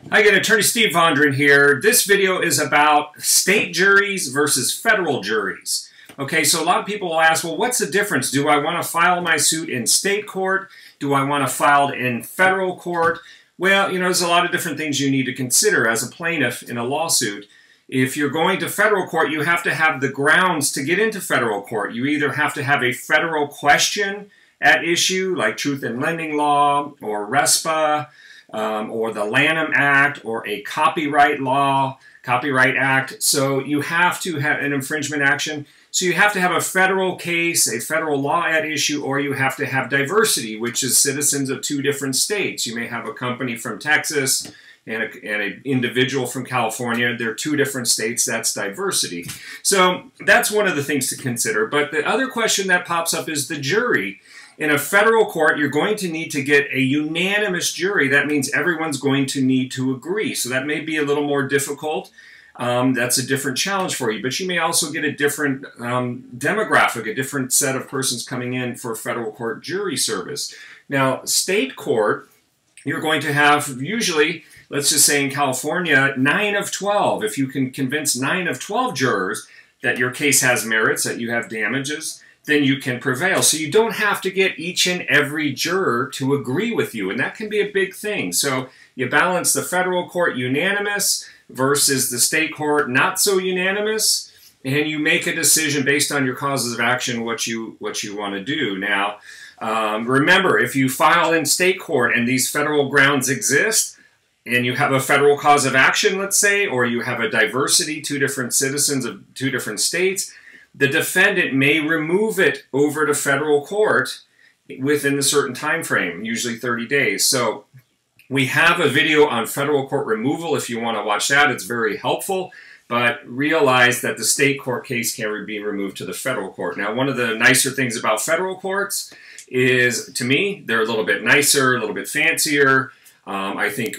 Hi again, Attorney Steve Vondran here. This video is about state juries versus federal juries. Okay, so a lot of people will ask, well, what's the difference? Do I want to file my suit in state court? Do I want to file it in federal court? Well, there's a lot of different things you need to consider as a plaintiff in a lawsuit. If you're going to federal court, you have to have the grounds to get into federal court. You either have to have a federal question at issue, like truth in lending law or RESPA, or the Lanham Act, or a copyright act. So you have to have an infringement action. So you have to have a federal case, a federal law at issue, or you have to have diversity, which is citizens of two different states. You may have a company from Texas and an individual from California. They're two different states. That's diversity. So that's one of the things to consider. But the other question that pops up is the jury. In a federal court, you're going to need to get a unanimous jury. That means everyone's going to need to agree. So that may be a little more difficult. That's a different challenge for you. But you may also get a different demographic, a different set of persons coming in for federal court jury service. Now, state court, you're going to have usually, let's just say in California, 9 of 12. If you can convince 9 of 12 jurors that your case has merits, that you have damages, then you can prevail. So you don't have to get each and every juror to agree with you, and that can be a big thing. So you balance the federal court unanimous versus the state court not so unanimous, and you make a decision based on your causes of action what you want to do. Now, remember, if you file in state court and these federal grounds exist, and you have a federal cause of action, let's say, or you have a diversity, two different citizens of two different states, the defendant may remove it over to federal court within a certain time frame, usually 30 days. So we have a video on federal court removal if you want to watch that. It's very helpful, but realize that the state court case can be removed to the federal court. Now, one of the nicer things about federal courts is, to me, they're a little bit nicer, a little bit fancier. I think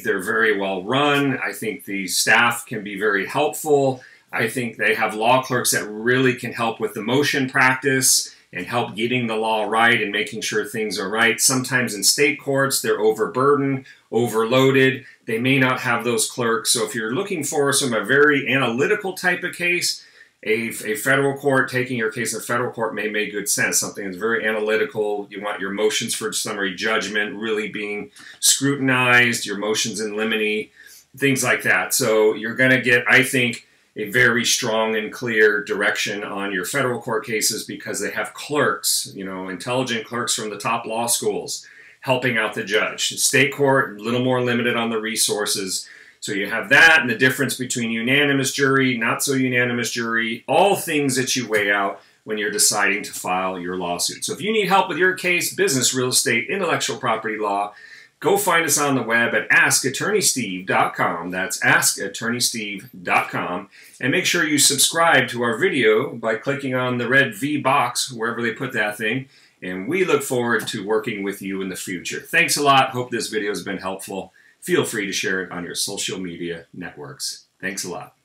they're very well run. I think the staff can be very helpful. I think they have law clerks that really can help with the motion practice and help getting the law right and making sure things are right. Sometimes in state courts, they're overburdened, overloaded. They may not have those clerks. So if you're looking for a very analytical type of case, a federal court, taking your case in federal court may make good sense. Something that's very analytical. You want your motions for summary judgment really being scrutinized, your motions in limine, things like that. So you're going to get, I think, a very strong and clear direction on your federal court cases because they have clerks, intelligent clerks from the top law schools helping out the judge. State court, a little more limited on the resources. So you have that and the difference between unanimous jury, not so unanimous jury, all things that you weigh out when you're deciding to file your lawsuit. So if you need help with your case, business, real estate, intellectual property law, go find us on the web at askattorneysteve.com. That's askattorneysteve.com. And make sure you subscribe to our video by clicking on the red V box, wherever they put that thing. And we look forward to working with you in the future. Thanks a lot. Hope this video has been helpful. Feel free to share it on your social media networks. Thanks a lot.